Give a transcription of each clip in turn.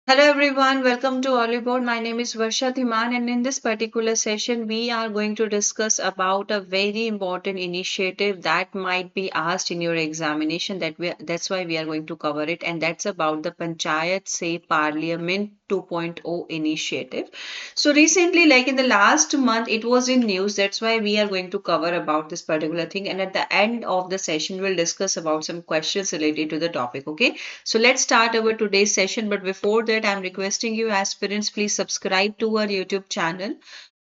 Hello everyone, welcome to Oliveboard. My name is Varsha Ma'am, and in this particular session we are going to discuss about a very important initiative that might be asked in your examination. That's why we are going to cover it, and that's about the Panchayat Se Parliament 2.0 initiative. So recently, like in the last month, it was in news. That's why we are going to cover about this particular thing, and at the end of the session we'll discuss about some questions related to the topic. Okay, so let's start our today's session. But before that, I'm requesting you aspirants, please subscribe to our YouTube channel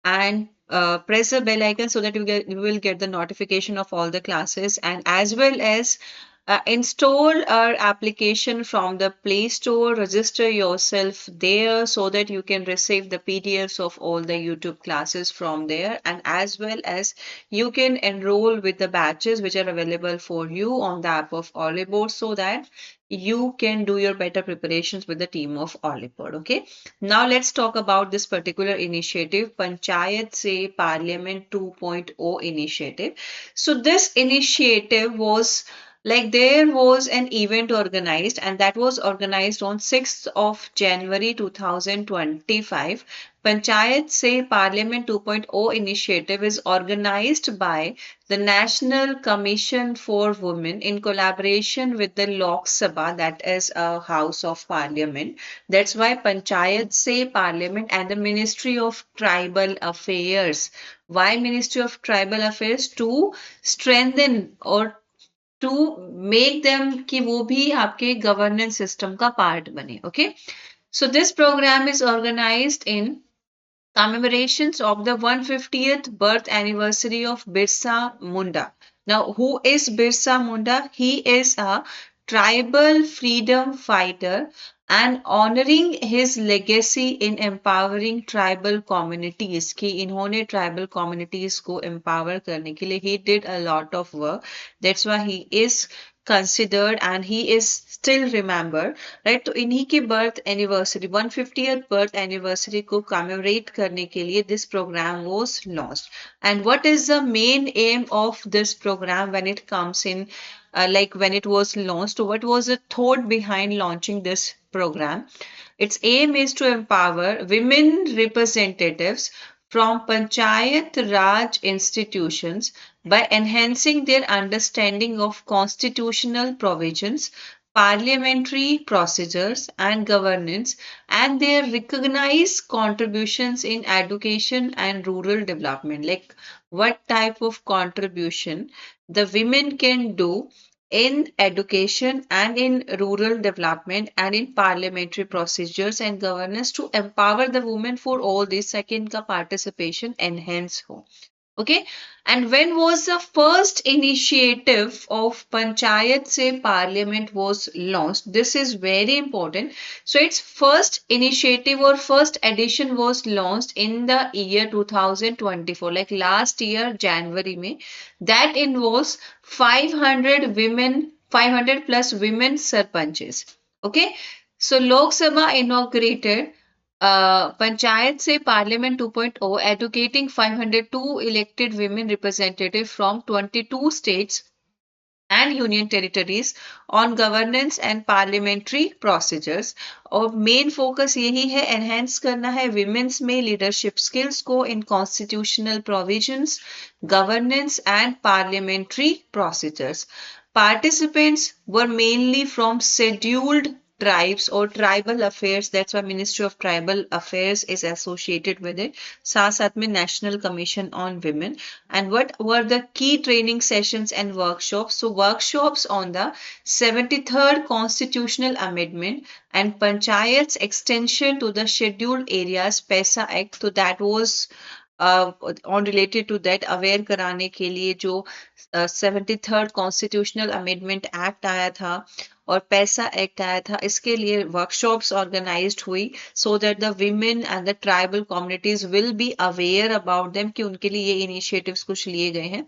and press the bell icon so that you will get the notification of all the classes, and as well as install our application from the Play Store, register yourself there so that you can receive the PDFs of all the YouTube classes from there, and as well as you can enroll with the batches which are available for you on the app of Oliveboard so that you can do your better preparations with the team of Oliveboard. Okay. Now let's talk about this particular initiative, Panchayat Se Parliament 2.0 initiative. So this initiative was like there was an event organized, and that was organized on 6th of January 2025. Panchayat Se Parliament 2.0 initiative is organized by the National Commission for Women in collaboration with the Lok Sabha, that is a House of Parliament. That's why Panchayat Se Parliament and the Ministry of Tribal Affairs. Why Ministry of Tribal Affairs? To strengthen or to make them कि वो भी आपके governance system का part बने. Okay. So this program is organized in commemorations of the 150th birth anniversary of Birsa Munda. Now, who is Birsa Munda? He is a tribal freedom fighter and honoring his legacy in empowering tribal communities कि इन्होंने tribal communities को empower करने के लिए he did a lot of work. That's why he is considered and he is still remembered, right? तो इन्हीं की birth anniversary 150th birth anniversary को commemorate करने के लिए this program was launched. And what is the main aim of this program when it comes in like when it was launched? What was the thought behind launching this program? Its aim is to empower women representatives from Panchayat Raj institutions by enhancing their understanding of constitutional provisions, parliamentary procedures, and governance, and their recognized contributions in education and rural development. Like what type of contribution the women can do in education and in rural development and in parliamentary procedures and governance to empower the women for all this second ka participation enhance ho. Okay, and when was the first initiative of Panchayat Se Parliament was launched? This is very important. So its first initiative or first edition was launched in the year 2024, like last year January में. That involves 500 women, 500 plus women sarpanches. Okay, so Lok Sabha inaugurated Panchayat Se Parliament 2.0, educating 502 elected women representatives from 22 states and union territories on governance and parliamentary procedures. और main focus यही है enhance करना है women's में leadership skills को in constitutional provisions governance and parliamentary procedures. Participants were mainly from scheduled tribes or tribal affairs. That's why Ministry of Tribal Affairs is associated with it. साथ साथ में National Commission on Women. And what were the key training sessions and workshops? So workshops on the 73rd Constitutional Amendment and Panchayat's extension to the Scheduled Areas PESA Act. So that was on related to that aware कराने के लिए जो 73rd constitutional amendment act आया था और पैसा act आया था इसके लिए वर्कशॉप्स ऑर्गेनाइज्ड हुई so that the women and the tribal communities will be aware about them कि उनके लिए ये इनिशिएटिव्स कुछ लिए गए हैं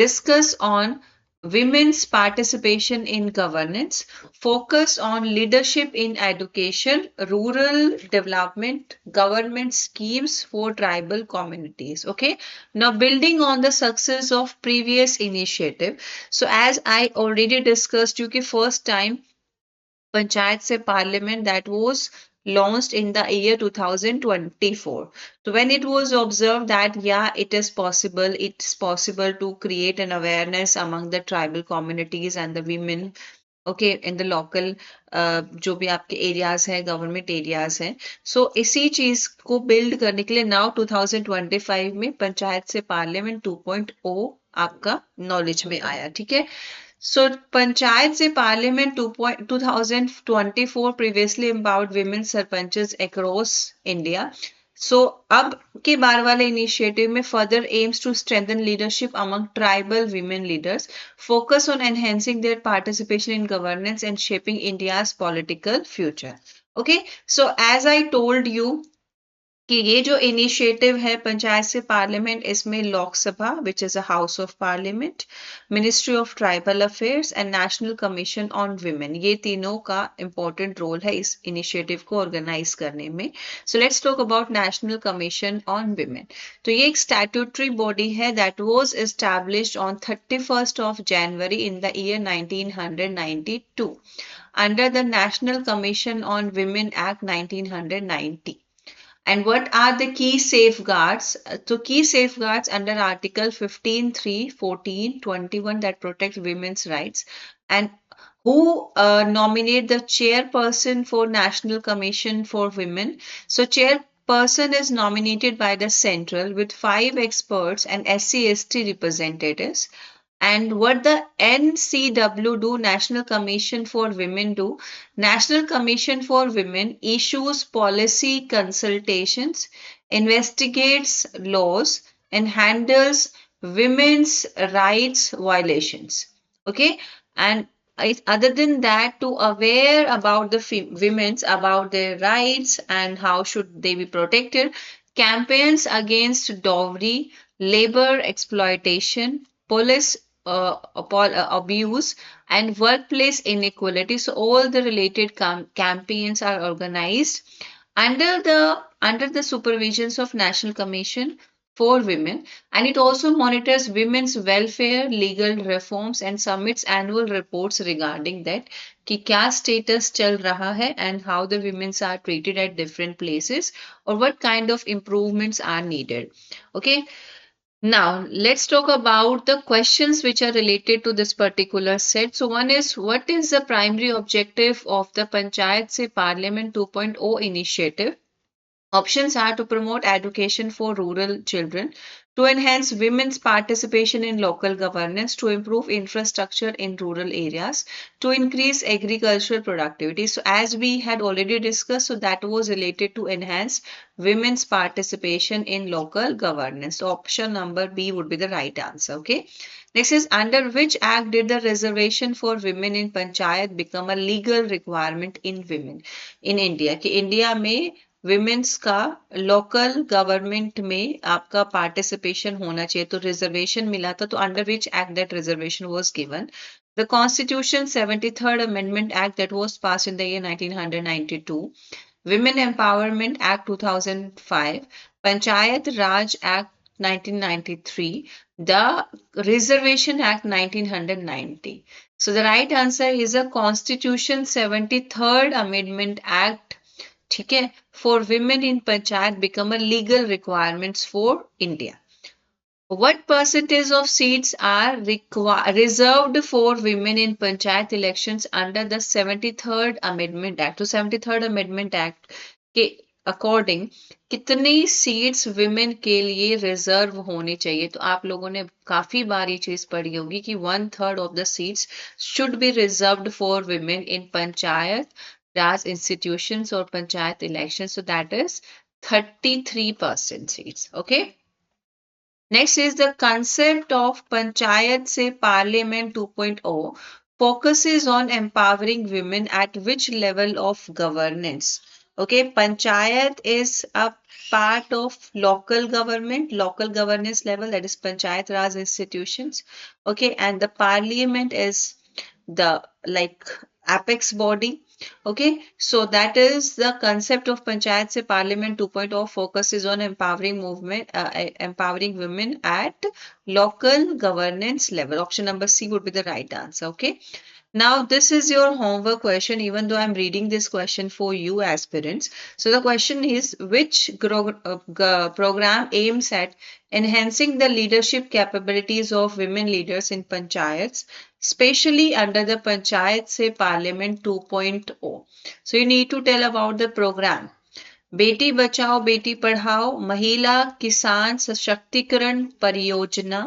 discuss on women's participation in governance, focus on leadership in education, rural development, government schemes for tribal communities. Okay, now building on the success of previous initiative. So as I already discussed, you first time Panchayat Se Parliament that was launched in the year 2024. So when it was observed that yeah, it's possible to create an awareness among the tribal communities and the women, okay in the local जो भी आपके areas हैं government areas हैं सो इसी चीज को build करने के लिए नाउ 2025 में पंचायत से पार्लियामेंट 2.0 आपका नॉलेज में आया ठीक है सो पंचायत से parliament 2024 previously empowered women sarpanches across India so अब के बार वाले इनिशिएटिव में further aims to strengthen leadership among tribal women leaders focus on enhancing their participation in governance and shaping India's political future. Okay, so as I told you कि ये जो initiative है पंचायत से पार्लियामेंट इसमें Lok Sabha which is a house of parliament ministry of tribal affairs and national commission on women ये तीनों का important role है इस इनिशिएटिव को ऑर्गेनाइज करने में so let's talk about national commission on women तो ये एक स्टैट्यूटरी बॉडी है that was established on 31st of January in the year 1992 under the National Commission on Women Act 1990. And what are the key safeguards? So key safeguards under Article 15, 3, 14, 21 that protect women's rights. And who nominate the chairperson for National Commission for Women? So chairperson is nominated by the central with 5 experts and SC/ST representatives. And what the NCW do, National Commission for Women do? National Commission for Women issues policy consultations, investigates laws, and handles women's rights violations. Okay, and other than that, to aware about the women's about their rights and how should they be protected, campaigns against dowry, labor exploitation, police abuse and workplace inequality. So all the related campaigns are organized under the supervisions of National Commission for Women, and it also monitors women's welfare, legal reforms, and submits annual reports regarding that कि क्या status चल रहा है and how the women are treated at different places or what kind of improvements are needed. Okay. Now, let's talk about the questions which are related to this particular set. So, one is what is the primary objective of the Panchayat Se Parliament 2.0 initiative? Options are to promote education for rural children, to enhance women's participation in local governance, to improve infrastructure in rural areas, to increase agricultural productivity. So as we had already discussed, so that was related to enhance women's participation in local governance. So option number B would be the right answer. Okay. Next is under which act did the reservation for women in Panchayat become a legal requirement in women in India? कि India में women's का local government में आपका participation होना चाहिए तो reservation मिला था तो under which act that reservation was given the constitution 73rd amendment act that was pass in the year 1992 women empowerment act 2005 panchayat Raj act 1993 the reservation act 1990 so the right answer is a constitution 73rd amendment act ठीक है for women in panchayat become a legal requirements for India. What percentage of seats are reserved for women in panchayat elections under the 73rd Amendment Act? तो 73rd Amendment Act के according कितनी seats women के लिए reserve होनी चाहिए तो आप लोगों ने काफी बार ये चीज पढ़ी होगी कि 1/3 of the seats should be reserved for women in panchayat Raj institutions or Panchayat elections. So that is 33% seats. Okay. Next is the concept of Panchayat Se Parliament 2.0 focuses on empowering women at which level of governance. Okay, Panchayat is a part of local governance level, that is Panchayat Raj institutions. Okay, and the parliament is the apex body. Okay, so that is the concept of Panchayat Se Parliament 2.0 focuses on empowering women at local governance level. Option number C would be the right answer. Okay. Now, this is your homework question, even though I'm reading this question for you aspirants. So, the question is, which program aims at enhancing the leadership capabilities of women leaders in panchayats, especially under the Panchayat Se Parliament 2.0? So, you need to tell about the program. Beti Bachao Beti Padhao महिला किसान सशक्तिकरण परियोजना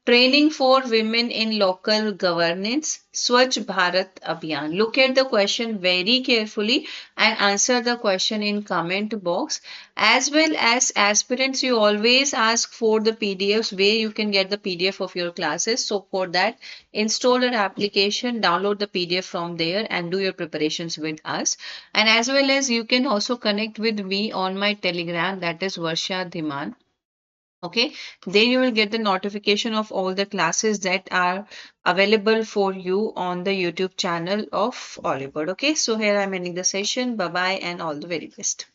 training for women in local governance, Swachh Bharat Abhiyan. Look at the question very carefully and answer the question in comment box. As well as aspirants, you always ask for the PDFs where you can get the PDF of your classes. So for that, install our application, download the PDF from there and do your preparations with us. And as well as you can also connect with me on my Telegram, that is Varsha Dhiman. Okay, then you will get the notification of all the classes that are available for you on the YouTube channel of Oliveboard. Okay, so here I'm ending the session. Bye bye and all the very best.